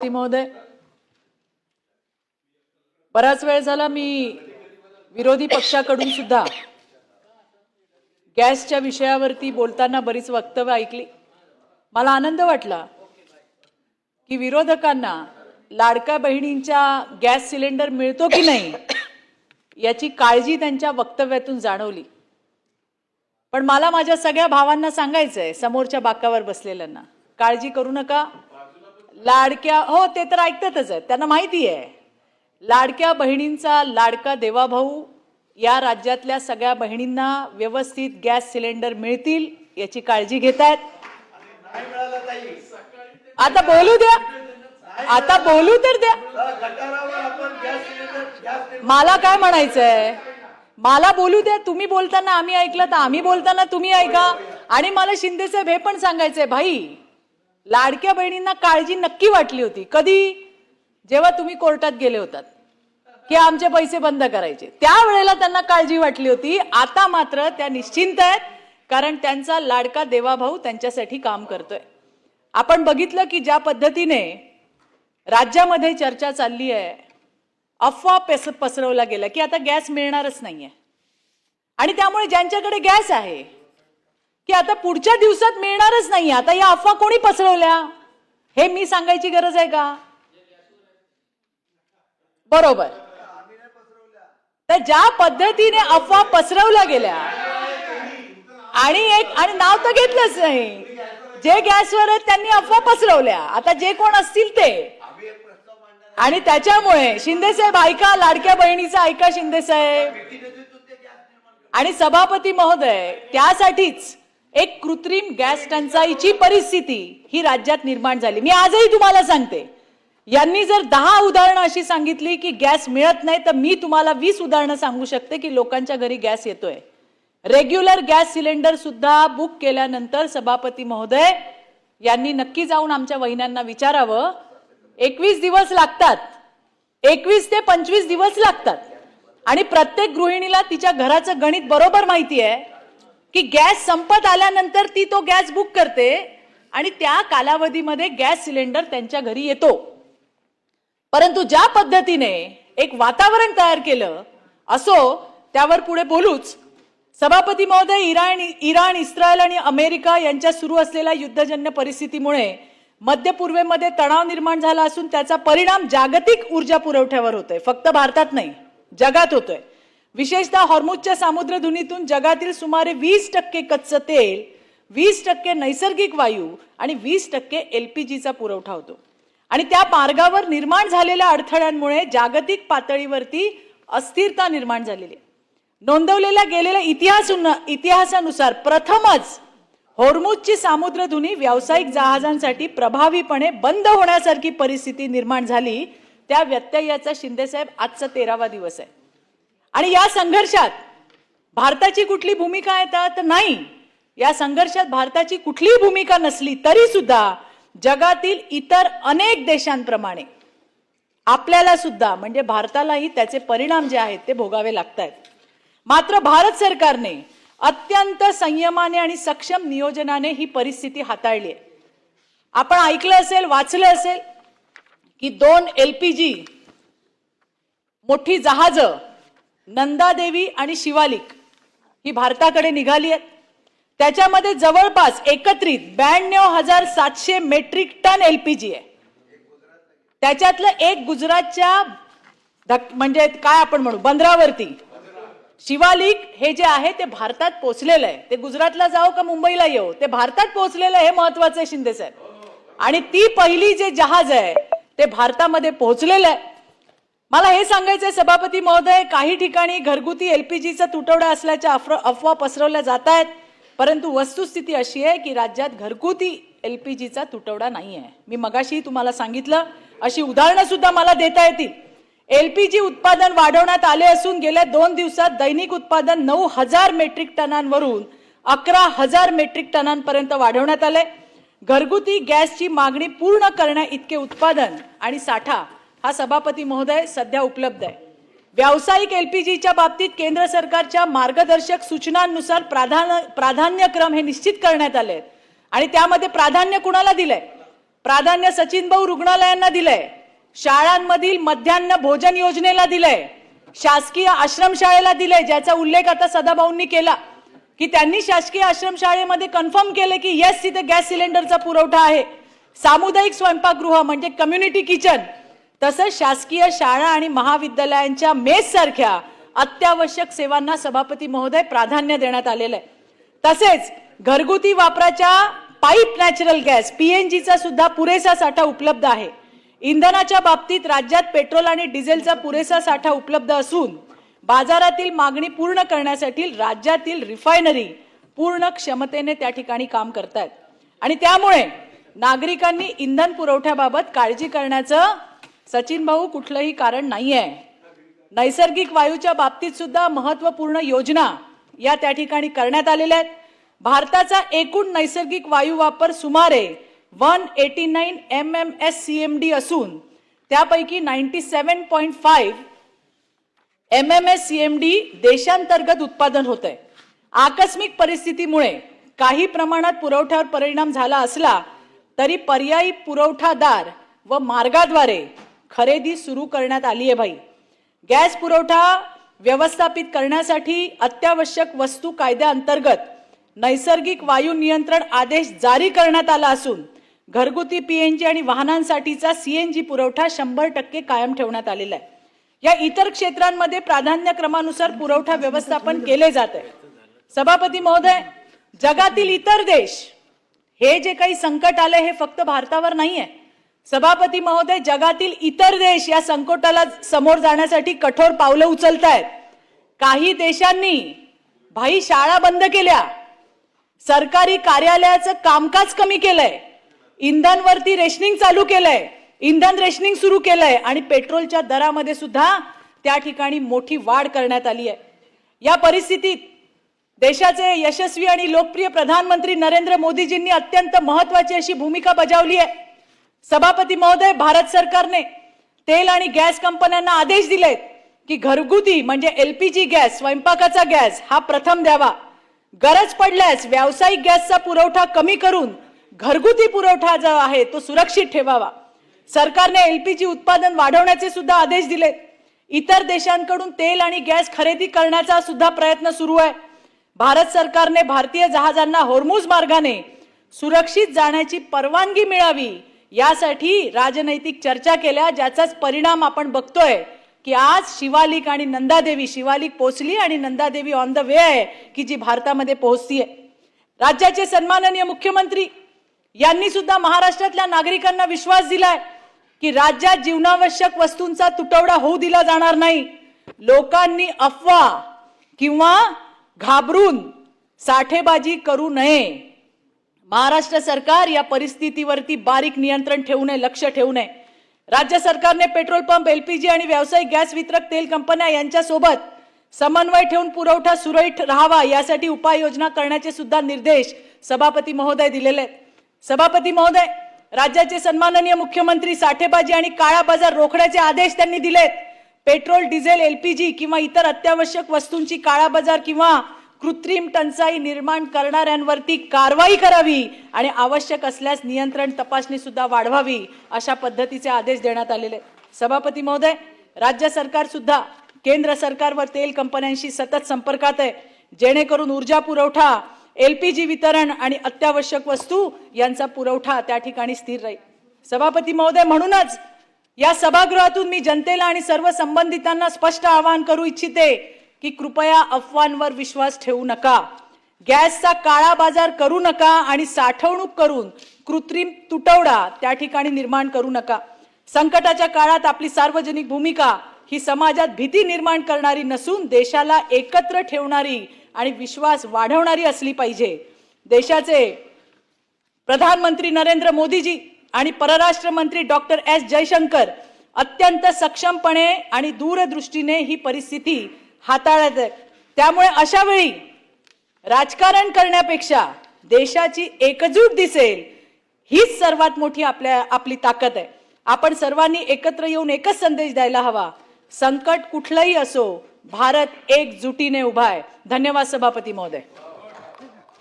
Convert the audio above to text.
महोदय, बराच वेळ झाला मी विरोधी पक्षाकडून सुद्धा गॅसच्या विषयावरती बोलताना बरीच वक्तव्य ऐकली। मला आनंद वाटला की विरोधकांना लाडक्या बहिणींच्या गॅस सिलेंडर मिळतो की नाही याची काळजी त्यांच्या वक्तव्यातून जाणवली। पण मला माझ्या सगळ्या भावांना सांगायचंय, समोरच्या बाकावर बसलेल्यांना, काळजी करू नका। लाडक्या, हो ते तर ऐकतातच आहेत, त्यांना माहिती आहे लाडक्या बहिणींचा लाडका देवाभाऊ या राज्यातल्या सगळ्या बहिणींना व्यवस्थित गॅस सिलेंडर मिळतील याची काळजी घेतायत। आता बोलू द्या, आता बोलू तर द्या। मला काय म्हणायचंय, मला बोलू द्या। तुम्ही बोलताना आम्ही ऐकलं तर आम्ही बोलताना तुम्ही ऐका। आणि मला शिंदे साहेब हे पण सांगायचंय, भाई लाडक्या बहिणींना काळजी नक्की वाटली होती कधी, जेव्हा तुम्ही कोर्टात गेले होतात की आमचे पैसे बंद करायचे, त्यावेळेला त्यांना काळजी वाटली होती। आता मात्र त्या निश्चिंत आहेत, कारण त्यांचा लाडका देवाभाऊ त्यांच्यासाठी काम करतोय। आपण बघितलं की ज्या पद्धतीने राज्यामध्ये चर्चा चालली आहे, अफवा पसरवला गेला की आता गॅस मिळणारच नाहीये, आणि त्यामुळे ज्यांच्याकडे गॅस आहे की आता पुढच्या दिवसात मिळणारच नाही। आता या अफवा कोणी पसरवल्या हे मी सांगायची गरज आहे का? बरोबर। तर ज्या पद्धतीने अफवा पसरवल्या गेल्या आणि नाव तर घेतलंच नाही, जे गॅसवर आहेत त्यांनी अफवा पसरवल्या, आता जे कोण असतील ते। आणि त्याच्यामुळे शिंदे साहेब ऐका, लाडक्या बहिणीचं ऐका शिंदे साहेब आणि सभापती महोदय, त्यासाठीच एक कृत्रिम गॅस टंचाईची परिस्थिती ही राज्यात निर्माण झाली। मी आजही तुम्हाला सांगते, यांनी जर 10 उदाहरणं अशी सांगितली की गॅस मिळत नाही, तर मी तुम्हाला 20 उदाहरणं सांगू शकते की लोकांच्या घरी गॅस येतोय। रेग्युलर गॅस सिलेंडर सुद्धा बुक केल्यानंतर सभापती महोदय यांनी नक्की जाऊन आमच्या वहिन्यांना विचारावं, 21 दिवस लागतात, 21 ते 25 दिवस लागतात। आणि प्रत्येक गृहिणीला तिच्या घराचं गणित बरोबर माहिती आहे की गॅस संपत आल्यानंतर ती तो गॅस बुक करते आणि त्या कालावधीमध्ये गॅस सिलेंडर त्यांच्या घरी येतो। परंतु ज्या पद्धतीने एक वातावरण तयार केलं, असो त्यावर पुढे बोलूच। सभापती महोदय, इराण, इस्रायल आणि अमेरिका यांच्या सुरू असलेल्या युद्धजन्य परिस्थितीमुळे मध्य पूर्वेमध्ये तणाव निर्माण झाला असून त्याचा परिणाम जागतिक ऊर्जा पुरवठ्यावर होतोय, फक्त भारतात नाही जगात होतोय। विशेषतः हॉर्मुझच्या सामुद्रधुनीतून जगातील सुमारे 20% कच्चं तेल, 20% नैसर्गिक वायू आणि 20% LPGचा पुरवठा होतो। आणि त्या मार्गावर निर्माण झालेल्या अडथळ्यांमुळे जागतिक पातळीवरती अस्थिरता निर्माण झालेली आहे। नोंदवलेल्या गेलेल्या इतिहासानुसार प्रथमच हॉर्मुझची सामुद्रधुनी व्यावसायिक जहाजांसाठी प्रभावीपणे बंद होण्यासारखी परिस्थिती निर्माण झाली। त्या व्यत्ययाचा शिंदेसाहेब आजचा 13वा दिवस आहे। आणि या संघर्षात भारताची कुठली भूमिका आहे तर नाही, या संघर्षात भारताची कुठलीही भूमिका नसली तरी सुद्धा जगातील इतर अनेक देशांप्रमाणे आपल्याला सुद्धा, म्हणजे भारतालाही त्याचे परिणाम जे आहेत ते भोगावे लागतात। मात्र भारत सरकारने अत्यंत संयमाने आणि सक्षम नियोजनाने ही परिस्थिती हाताळली आहे। आपण ऐकलं असेल, वाचलं असेल की 2 LPG मोठी जहाजं नंदादेवी आणि शिवालिक ही भारताकडे निघाली आहेत। त्याच्यामध्ये जवळपास एकत्रित 92,700 मेट्रिक टन LPG आहे। त्याच्यातलं एक गुजरातच्या म्हणजे काय आपण म्हणू बंदरावरती, शिवालिक हे जे आहे ते भारतात पोहोचलेलं आहे। ते गुजरातला जाओ का मुंबईला येऊ, ते भारतात पोहोचलेलं आहे, हे महत्वाचं आहे शिंदे साहेब। आणि ती पहिली जे जहाज आहे ते भारतामध्ये पोहोचलेलं आहे। मला हे सांगायचंय सभापती महोदय, काही ठिकाणी घरगुती LPGचा तुटवडा असल्याच्या अफवा पसरवल्या जात आहेत, परंतु वस्तुस्थिती अशी आहे की राज्यात घरगुती LPGचा तुटवडा नाही आहे। मी मगाशी तुम्हाला सांगितलं, अशी उदाहरणं सुद्धा मला देता येतील। LPG उत्पादन वाढवण्यात आले असून गेल्या 2 दिवसात दैनिक उत्पादन 9,000 मेट्रिक टनांवरून 11,000 मेट्रिक टनांपर्यंत वाढवण्यात आले। घरगुती गॅसची मागणी पूर्ण करण्या इतके उत्पादन आणि साठा हा सभापती महोदय सध्या उपलब्ध आहे। व्यावसायिक LPGच्या बाबतीत केंद्र सरकारच्या मार्गदर्शक सूचनांनुसार प्राधान्यक्रम हे निश्चित करण्यात आले आहेत। आणि त्यामध्ये प्राधान्य कुणाला दिलंय? प्राधान्य सचिन भाऊ रुग्णालयांना दिलंय, शाळांमधील मध्यान्ह भोजन योजनेला दिलंय, शासकीय आश्रमशाळेला दिलंय, ज्याचा उल्लेख आता सदाभाऊंनी केला की त्यांनी शासकीय आश्रमशाळेमध्ये कन्फर्म केले की येस तिथे गॅस सिलेंडरचा पुरवठा आहे, सामुदायिक स्वयंपाकगृह म्हणजे कम्युनिटी किचन, तसंच शासकीय शाळा आणि महाविद्यालयांच्या मेस सारख्या अत्यावश्यक सेवांना सभापती महोदय प्राधान्य देण्यात आलेलं आहे. तसेच घरगुती वापराच्या पाईप नॅचरल गॅस पीएनजीचा सुद्धा पुरेसा साठा उपलब्ध आहे. इंधनाच्या बाबतीत राज्यात पेट्रोल आणि डिझेलचा पुरेसा साठा उपलब्ध असून बाजारातील मागणी पूर्ण करण्यासाठी राज्यातील रिफायनरी पूर्ण क्षमतेने त्या ठिकाणी काम करतात आणि त्यामुळे नागरिकांनी इंधन पुरवठ्याबाबत काळजी करण्याचं सचिन भाऊ कुठलंही कारण नाहीये. नैसर्गिक वायूच्या बाबतीत सुद्धा महत्त्वपूर्ण योजना या त्या ठिकाणी करण्यात आलेल्या आहेत. भारताचा एकूण नैसर्गिक वायू वापर सुमारे 189 MMSCMD असून त्यापैकी 97.5 MMSCMD देशांतर्गत उत्पादन होत आहे. आकस्मिक परिस्थितीमुळे काही प्रमाणात पुरवठ्यावर परिणाम झाला असला तरी पर्यायी पुरवठादार व मार्गाद्वारे खरेदी सुरू करण्यात आली आहे. भाई, गॅस पुरवठा व्यवस्थापित करण्यासाठी अत्यावश्यक वस्तू कायद्याअंतर्गत नैसर्गिक वायू नियंत्रण आदेश जारी करण्यात आला असून घरगुती पीएनजी आणि वाहनांसाठीचा सीएनजी पुरवठा 100% कायम ठेवण्यात आलेला आहे. या इतर क्षेत्रांमध्ये प्राधान्यक्रमानुसार पुरवठा व्यवस्थापन केले जात आहे. सभापती महोदय, जगातील इतर देश हे जे काही संकट आले हे फक्त भारतावर नाहीये. सभापती महोदय, जगातील इतर देश या संकटाला समोर जाण्यासाठी कठोर पावलं उचलतायत. काही देशांनी भाई शाळा बंद केल्या, सरकारी कार्यालयाचं कामकाज कमी केलंय, इंधनवरती रेशनिंग चालू केलंय, इंधन रेशनिंग सुरू केलंय आणि पेट्रोलच्या दरामध्ये सुद्धा त्या ठिकाणी मोठी वाढ करण्यात आली आहे. या परिस्थितीत देशाचे यशस्वी आणि लोकप्रिय प्रधानमंत्री नरेंद्र मोदीजींनी अत्यंत महत्त्वाची अशी भूमिका बजावली आहे. सभापती महोदय, भारत सरकारने तेल आणि गॅस कंपन्यांना आदेश दिलेत की घरगुती म्हणजे LPG गॅस, स्वयंपाकाचा गॅस हा प्रथम द्यावा. गरज पडल्यास व्यावसायिक गॅसचा पुरवठा कमी करून घरगुती पुरवठा जो आहे तो सुरक्षित ठेवावा. सरकारने LPG उत्पादन वाढवण्याचे सुद्धा आदेश दिलेत. इतर देशांकडून तेल आणि गॅस खरेदी करण्याचा सुद्धा प्रयत्न सुरू आहे. भारत सरकारने भारतीय जहाजांना होर्मुझ मार्गाने सुरक्षित जाण्याची परवानगी मिळावी यासाठी राजनैतिक चर्चा केल्या, ज्याचाच परिणाम आपण बघतोय की आज शिवालिक आणि नंदादेवी, शिवालिक पोहोचली आणि नंदादेवी ऑन द वे आहे की जी भारतामध्ये पोहोचतीये. राज्याचे सन्माननीय मुख्यमंत्री यांनी सुद्धा महाराष्ट्रातल्या नागरिकांना विश्वास दिलाय की राज्यात जीवनावश्यक वस्तूंचा तुटवडा होऊ दिला जाणार नाही. लोकांनी अफवा किंवा घाबरून साठेबाजी करू नये. महाराष्ट्र सरकार या परिस्थितीवरती बारीक नियंत्रण ठेवू नये, लक्ष ठेवू नये. राज्य सरकारने पेट्रोल पंप, LPG आणि व्यावसायिक गॅस वितरक तेल कंपन्या यांच्यासोबत समन्वय ठेवून पुरवठा सुरळीत राहावा यासाठी उपाययोजना करण्याचे सुद्धा निर्देश सभापती महोदय दिलेले आहेत. सभापती महोदय, राज्याचे सन्माननीय मुख्यमंत्री साठेबाजी आणि काळा बाजार रोखण्याचे आदेश त्यांनी दिलेत. पेट्रोल, डिझेल, LPG किंवा इतर अत्यावश्यक वस्तूंची काळा बाजार किंवा कृत्रिम टंचाई निर्माण करणाऱ्यांवरती कारवाई करावी आणि आवश्यक असल्यास नियंत्रण तपासणी सुद्धा वाढवावी अशा पद्धतीचे आदेश देण्यात आलेले. सभापती महोदय, राज्य सरकार सुद्धा केंद्र सरकारवर तेल कंपन्यांशी सतत संपर्कात आहे जेणेकरून ऊर्जा पुरवठा, LPG वितरण आणि अत्यावश्यक वस्तू यांचा पुरवठा त्या ठिकाणी स्थिर राहील. सभापती महोदय, म्हणूनच या सभागृहातून मी जनतेला आणि सर्व संबंधितांना स्पष्ट आवाहन करू इच्छिते की कृपया अफवांवर विश्वास ठेवू नका, गॅसचा काळा बाजार करू नका आणि साठवणूक करून कृत्रिम तुटवडा त्या ठिकाणी निर्माण करू नका. संकटाच्या काळात आपली सार्वजनिक भूमिका ही समाजात भीती निर्माण करणारी नसून देशाला एकत्र ठेवणारी आणि विश्वास वाढवणारी असली पाहिजे. देशाचे प्रधानमंत्री नरेंद्र मोदीजी आणि परराष्ट्र मंत्री डॉक्टर S जयशंकर अत्यंत सक्षमपणे आणि दूरदृष्टीने ही परिस्थिती हाताळत आहेत. त्यामुळे अशा वेळी राजकारण करण्यापेक्षा देशाची एकजूट दिसेल हीच सर्वात मोठी आपली ताकद आहे. आपण सर्वांनी एकत्र येऊन एकच संदेश द्यायला हवा, संकट कुठलंही असो, भारत एकजुटीने उभा आहे. धन्यवाद सभापती महोदय.